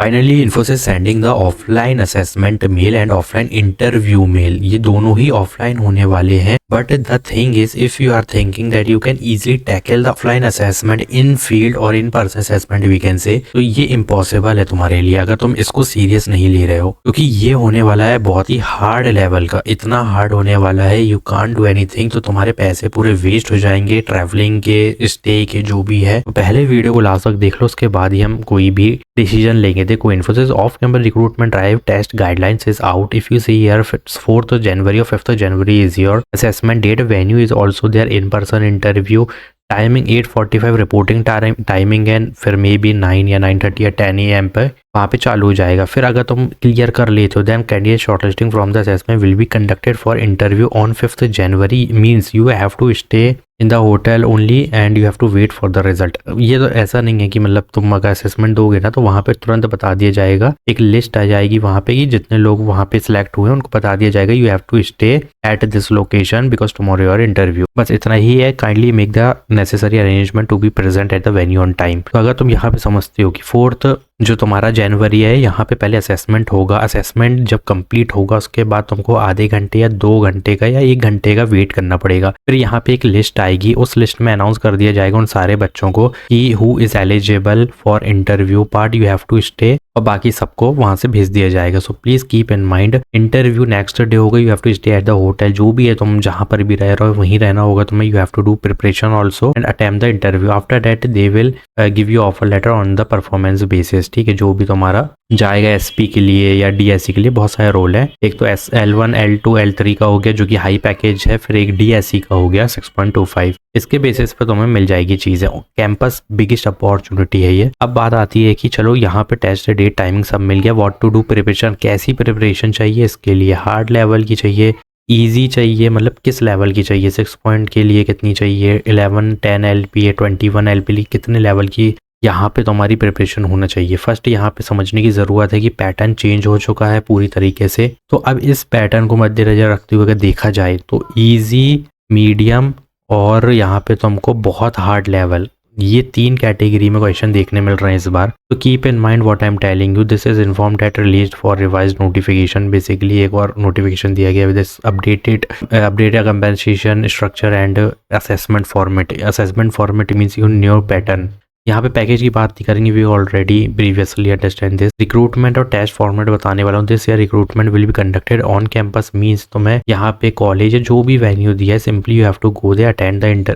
Finally Infosys sending the offline assessment mail and offline interview mail, ये दोनों ही offline होने वाले हैं। But the thing is, if you are thinking that you can easily tackle the offline assessment in field और in person assessment we can say, तो ये impossible है तुम्हारे लिए अगर तुम इसको सीरियस नहीं ले रहे हो, क्योंकि ये होने वाला है बहुत ही हार्ड लेवल का, इतना हार्ड होने वाला है यू कांट डू एनीथिंग। तो तुम्हारे पैसे पूरे वेस्ट हो जाएंगे, ट्रैवलिंग के, स्टे के, जो भी है। तो पहले वीडियो को लास्ट तक देख लो, उसके बाद ही हम कोई भी डिसीजन लेंगे। देखो, Infosys off campus recruitment drive test guidelines is out. If you see here 4th January और 5th January is your assessment date. Venue is also there, in person interview timing 8:45 reporting timing and फिर may B 9 या 9:30 या 10 AM पे वहाँ पे चालू हो जाएगा। फिर अगर तुम क्लियर कर लेते हो then candidate shortlisting from the assessment will be conducted for interview on 5th January. Means you have to stay in the hotel only and you have to wait for the result. ये तो ऐसा नहीं है कि मतलब तुम अगर assessment दोगे ना तो वहाँ पे तुरंत बता दिया जाएगा, एक लिस्ट आ जाएगी वहाँ पे कि जितने लोग वहाँ पे सिलेक्ट हुए उनको बता दिया जाएगा you have to stay at this location because tomorrow your interview. बस इतना ही है। Kindly make the necessary arrangement to be present at the venue on time. तो अगर तुम यहाँ पे समझते हो कि 4th जो तुम्हारा जनवरी है यहाँ पे पहले असेसमेंट होगा, असेसमेंट जब कंप्लीट होगा उसके बाद तुमको आधे घंटे या 2 घंटे का या 1 घंटे का वेट करना पड़ेगा। फिर यहाँ पे एक लिस्ट आएगी, उस लिस्ट में अनाउंस कर दिया जाएगा उन सारे बच्चों को कि who is eligible for interview part, you have to stay, और बाकी सबको वहां से भेज दिया जाएगा। So please keep in mind, interview next day होगा, you have to stay at the hotel. जो भी है तुम जहां पर भी रह रहे हो वहीं रहना होगा तुम्हें। You have to do preparation also and attempt the interview. After that they will give you offer letter on the performance basis. ठीक है, जो भी तुम्हारा जाएगा एसपी के लिए या डीएससी के लिए, बहुत सारे रोल है। एक तो L1 L2 L3 का हो गया जो कि हाई पैकेज है, फिर एक डीएससी का हो गया 6.25। इसके बेसिस पे तुम्हें मिल जाएगी चीजें। कैंपस बिगेस्ट अपॉर्चुनिटी है ये। अब बात आती है कि चलो यहाँ पे टेस्ट डेट टाइमिंग सब मिल गया, व्हाट टू डू प्रिपरेशन, कैसी प्रिपरेशन चाहिए इसके लिए, हार्ड लेवल की चाहिए, इजी चाहिए, मतलब किस लेवल की चाहिए, 6 पॉइंट के लिए कितनी चाहिए, 11 10 LPA 21 LPA कितने लेवल की यहाँ पे तुम्हारी प्रिपरेशन होना चाहिए। फर्स्ट यहाँ पे समझने की ज़रूरत है कि पैटर्न चेंज हो चुका है पूरी तरीके से। तो अब इस पैटर्न को मद्देनजर रखते हुए अगर देखा जाए तो इजी, मीडियम और यहाँ पे तुमको बहुत हार्ड लेवल, ये 3 कैटेगरी में क्वेश्चन देखने मिल रहे हैं इस बार। तो keep in mind what I am telling you, this is inform that released for revised notification. Basically एक और नोटिफिकेशन दिया गया with this updated compensation structure and assessment format. Assessment format means you new pattern. यहाँ पे package की बात नहीं करेंगे, we already previously understand this. Recruitment और टेस्ट फॉर्मेट बताने वाला हूँ। This year recruitment will be conducted on campus. Means तुम्हें यहाँ पे कॉलेज है जो भी वेन्यू दिया है, simply you have to go there,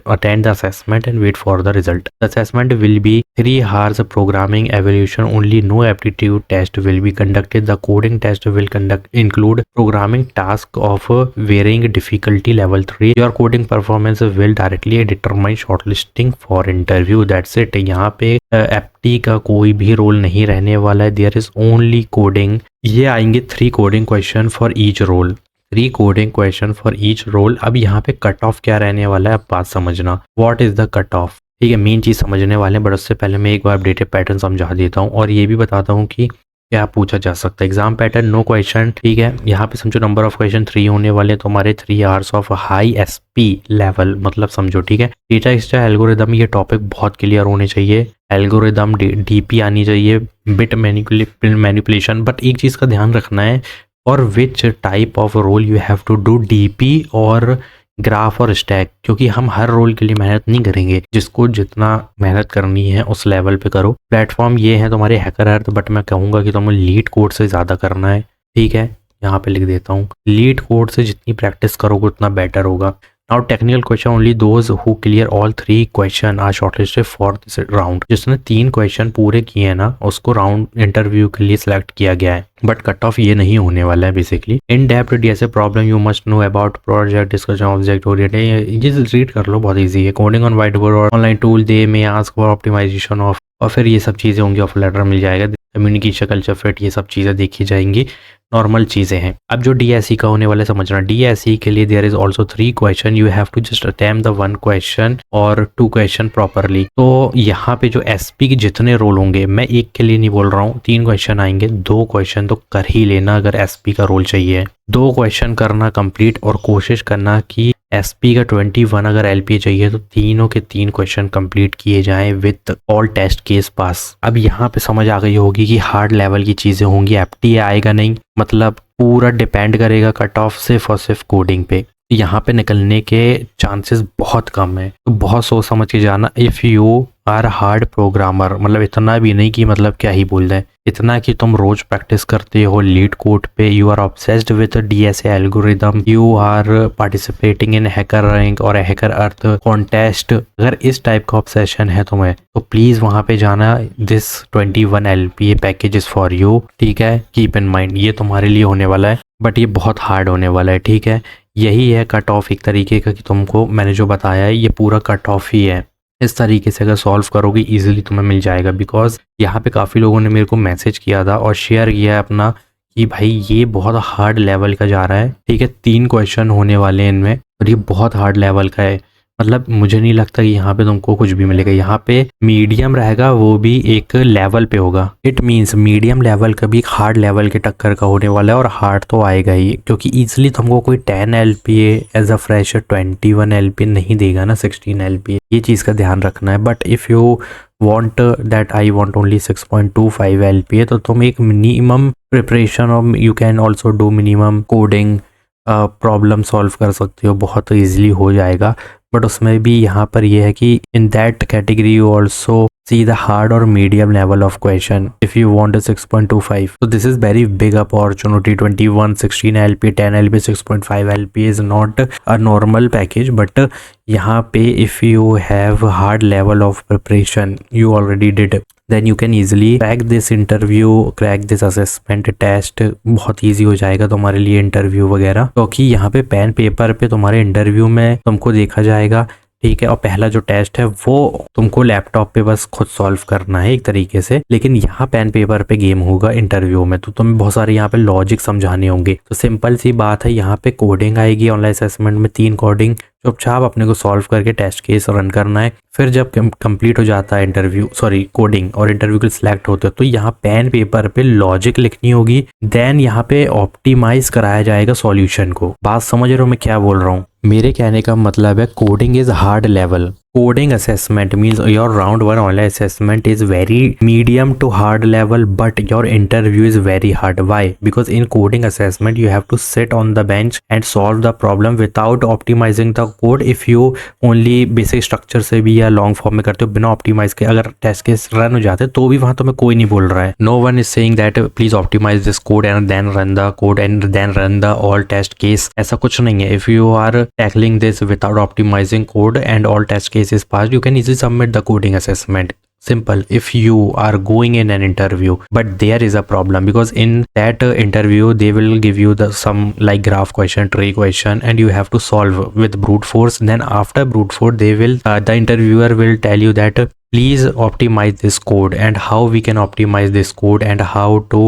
attend the assessment and wait for the result. The assessment will be 3 hours programming evaluation only, no aptitude test will be conducted. The coding test will include programming task of varying difficulty level 3। Your coding performance will directly determine shortlisting for interview. That's it. यहाँ पे एप्टी का कोई भी role नहीं रहने वाला है, there is only coding. ये आएंगे 3 coding question for each role, 3 coding question for each role. अब यहाँ पे कट ऑफ क्या रहने वाला है, अब बात समझना, what is the cut off. ठीक है, मेन चीज समझने वाले हैं, बट उससे पहले मैं एक बार अपडेटेड पैटर्न समझा देता हूँ और ये भी बताता हूँ कि क्या पूछा जा सकता है। Exam pattern, no question. ठीक है, यहाँ पे समझो नंबर ऑफ क्वेश्चन 3 होने वाले, तो हमारे 3 hours of high SP level, मतलब समझो। ठीक है, डेटा स्ट्रक्चर एल्गोरिदम, ये टॉपिक बहुत क्लियर होने चाहिए। एल्गोरिदम, DP आनी चाहिए, बिट मैनिपुलेशन। बट एक चीज का ध्यान रखना है, और which type of role you have to do, DP और ग्राफ और स्टैक, क्योंकि हम हर रोल के लिए मेहनत नहीं करेंगे, जिसको जितना मेहनत करनी है उस लेवल पे करो। प्लेटफॉर्म ये है तुम्हारे हैकर अर्थ, बट मैं कहूँगा कि तुम्हें लीड कोड से ज़्यादा करना है। ठीक है, यहाँ पे लिख देता हूँ, लीड कोड से जितनी प्रैक्टिस करोगे उतना बेटर होगा। Now technical question, only those who clear all 3 question are shortlisted for this round. जिसने 3 क्वेश्चन पूरे किए हैं ना, उसको राउंड इंटरव्यू के लिए सिलेक्ट किया गया है। बट कट ऑफ ये नहीं होने वाला है basically. In depth DSA problem you must know about project discussion object oriented, ये रीड कर लो, बहुत ईजी है। कोडिंग ऑन व्हाइट बोर्ड और ऑनलाइन टूल दे में आस्क फॉर ऑप्टिमाइजेशन ऑफ, और फिर ये सब चीज़ें होंगी, ऑफर लेटर मिल जाएगा, कम्युनिकेशन कल्चर फिट, ये सब चीज़ें देखी जाएंगी, नॉर्मल चीज़ें हैं। अब जो डीएससी का होने वाला समझना, डीएससी के लिए there is also 3 question, you have to just attempt the 1 question और 2 क्वेश्चन प्रॉपरली। तो यहाँ पे जो एसपी के जितने रोल होंगे, मैं एक के लिए नहीं बोल रहा हूँ, 3 क्वेश्चन आएंगे, 2 क्वेश्चन तो कर ही लेना अगर एसपी का रोल चाहिए। 2 क्वेश्चन करना कंप्लीट और कोशिश करना कि एसपी का 21 अगर एलपीए चाहिए तो तीनों के तीन क्वेश्चन कंप्लीट किए जाएं विथ ऑल टेस्ट केस पास। अब यहाँ पे समझ आ गई होगी कि हार्ड लेवल की चीज़ें होंगी, एफटीए आएगा नहीं, मतलब पूरा डिपेंड करेगा कट ऑफ सिर्फ और सिर्फ कोडिंग पे। यहाँ पे निकलने के चांसेस बहुत कम है, तो बहुत सोच समझ के जाना। If you are hard programmer, मतलब इतना भी नहीं कि मतलब क्या ही बोल रहे हैं, इतना कि तुम रोज प्रैक्टिस करते हो लीड कोड पे, you are obsessed with DSA algorithm, you are participating in HackerRank और हैकर अर्थ कॉन्टेस्ट, अगर इस टाइप का ऑब्सेशन है तुम्हें तो प्लीज वहां पे जाना। This 21 LPA package is for you, ठीक है, कीप इन माइंड ये तुम्हारे लिए होने वाला है, बट ये बहुत हार्ड होने वाला है, ठीक है। यही है कट ऑफ एक तरीके का कि तुमको मैंने जो बताया है ये पूरा कट ऑफ ही है। इस तरीके से अगर सॉल्व करोगे इजीली तुम्हें मिल जाएगा, बिकॉज यहाँ पे काफ़ी लोगों ने मेरे को मैसेज किया था और शेयर किया है अपना कि भाई ये बहुत हार्ड लेवल का जा रहा है, ठीक है, 3 क्वेश्चन होने वाले हैं इनमें और ये बहुत हार्ड लेवल का है। मतलब मुझे नहीं लगता कि यहाँ पे तुमको कुछ भी मिलेगा, यहाँ पे मीडियम रहेगा, वो भी एक लेवल पे होगा। इट मीन्स मीडियम लेवल का भी हार्ड लेवल के टक्कर का होने वाला है और हार्ड तो आएगा ही, क्योंकि इजीली तुमको कोई 10 LPA as a fresher 21 LPA नहीं देगा ना, 16 LPA, ये चीज़ का ध्यान रखना है। But if you want that I want only 6.25 LPA, तो तुम एक मिनिमम प्रिपरेशन और you can also do minimum coding problem solve कर सकते हो, बहुत इजीली हो जाएगा। बट उसमें भी यहाँ पर यह है कि in that category you also see the hard और medium level of question if you want 6.25, so this is very big opportunity। 21 16 LP 10 LP 6.5 LP is not a normal package, but यहाँ पे if you have hard level of preparation you already did, then you can easily crack this interview, crack this assessment test, बहुत easy हो जाएगा तुम्हारे लिए interview वगैरह, क्योंकि यहाँ पे पेन पेपर पे तुम्हारे इंटरव्यू में तुमको देखा जाएगा, ठीक है। और पहला जो टेस्ट है वो तुमको लैपटॉप पे बस खुद सॉल्व करना है एक तरीके से, लेकिन यहाँ पेन पेपर पे गेम होगा इंटरव्यू में, तो तुम्हें बहुत सारे यहाँ पे लॉजिक समझाने होंगे। तो सिंपल सी बात है, यहाँ पे कोडिंग आएगी ऑनलाइन असेसमेंट में, 3 कोडिंग चुपचाप अपने को सॉल्व करके टेस्ट केस रन करना है। फिर जब कंप्लीट हो जाता है इंटरव्यू, सॉरी कोडिंग, और इंटरव्यू के सिलेक्ट होते हो तो यहाँ पेन पेपर पे लॉजिक लिखनी होगी, देन यहाँ पे ऑप्टिमाइज कराया जाएगा सॉल्यूशन को। बात समझ रहे हो मैं क्या बोल रहा हूँ? मेरे कहने का मतलब है coding is hard level, coding assessment means your round 1 online assessment is very medium to hard level, but your interview is very hard. Why? Because in coding assessment you have to sit on the bench and solve the problem without optimizing the code. If you only basic structure से भी या long form में करते हो बिना optimize के, अगर test case run हो जाते तो भी वहाँ तुम्हें कोई नहीं बोल रहा है। No one is saying that please optimize this code and then run the code and then run the all test case, ऐसा कुछ नहीं है। If you are tackling this without optimizing code and all test case is passed, you can easily submit the coding assessment. Simple. If you are going in an interview, but there is a problem because in that interview they will give you the some like graph question, tree question, and you have to solve with brute force. Then after brute force they will the interviewer will tell you that please optimize this code and how we can optimize this code and how to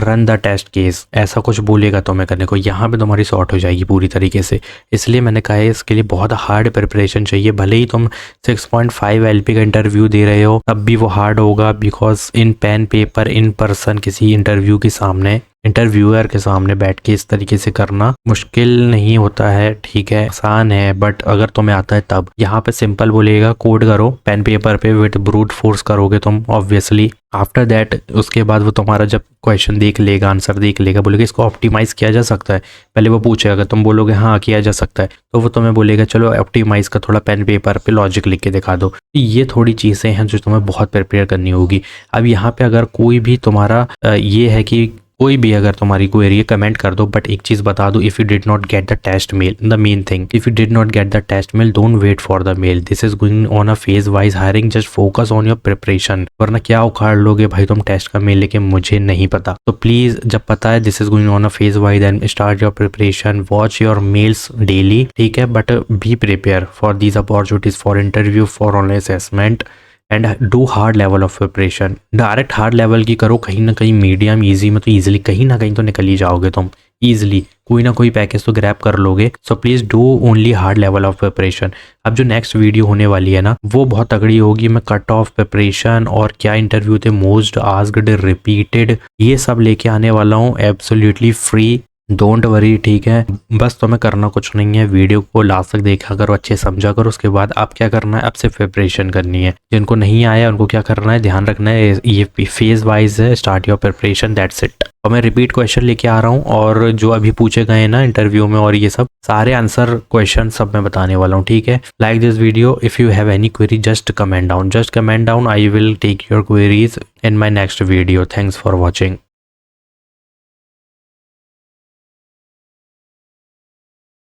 run the test case, ऐसा कुछ बोलेगा तुम्हें करने को। यहाँ पे तुम्हारी sort हो जाएगी पूरी तरीके से। इसलिए मैंने कहा है इसके लिए बहुत हार्ड प्रिपरेशन चाहिए। भले ही तुम 6.5 LP का इंटरव्यू दे रहे हो तब भी वो हार्ड होगा, because in pen paper in person किसी इंटरव्यू के सामने, इंटरव्यूअर के सामने बैठ के इस तरीके से करना मुश्किल नहीं होता है, ठीक है, आसान है। बट अगर तुम्हें आता है तब यहाँ पे सिंपल बोलेगा कोड करो पेन पेपर पे विद ब्रूट फोर्स करोगे तुम ऑब्वियसली। आफ्टर दैट उसके बाद वो तुम्हारा जब क्वेश्चन देख लेगा, आंसर देख लेगा, बोलेगा इसको ऑप्टिमाइज किया जा सकता है। पहले वो पूछेगा, अगर तुम बोलोगे हाँ किया जा सकता है तो वो तुम्हें बोलेगा चलो ऑप्टिमाइज का थोड़ा पेन पेपर पे लॉजिक लिख के दिखा दो। ये थोड़ी चीज़ें हैं जो तुम्हें बहुत प्रिपेयर करनी होगी। अब यहाँ पे अगर कोई भी तुम्हारा ये है कि कोई भी अगर तुम्हारी क्वेरी है कमेंट कर दो, बट एक चीज़ बता दो, if you did not get the test mail, the main thing, if you did not get the test mail don't wait for the mail, this is going on a phase wise hiring, just focus on your preparation, वरना क्या उखाड़ लोगे भाई तुम test का mail लेके मुझे नहीं पता। तो प्लीज़ जब पता है this is going on a phase wise and start your preparation, watch your mails daily, ठीक है, but be prepare for these opportunities for interview for online assessment and do hard level of preparation. Direct hard level की करो, कहीं ना कहीं medium easy में तो easily कहीं ना कहीं तो निकल ही जाओगे तुम ईजिली, कोई ना कोई पैकेज तो ग्रैब कर लोगे। So please do only hard level of preparation. अब जो नेक्स्ट वीडियो होने वाली है ना वो बहुत तगड़ी होगी। मैं कट ऑफ प्रिपरेशन और क्या इंटरव्यू थे, मोस्ट आस्क्ड, रिपीटेड, ये सब लेके आने वाला हूँ एब्सोल्युटली फ्री। डोंट वरी, ठीक है, बस तुम्हें करना कुछ नहीं है, वीडियो को लास्ट तक देखा करो, अच्छे समझा करो, उसके बाद आप क्या करना है, अब सिर्फ प्रिपरेशन करनी है। जिनको नहीं आया उनको क्या करना है, ध्यान रखना है ये फेज वाइज है, start your preparation, that's it. और मैं रिपीट क्वेश्चन लेके आ रहा हूँ और जो अभी पूछे गए हैं ना इंटरव्यू में और ये सब सारे आंसर क्वेश्चन सब मैं बताने वाला हूँ, ठीक है। Like this video, if you have any query just comment down, I will take your queries in my next video. Thanks for watching.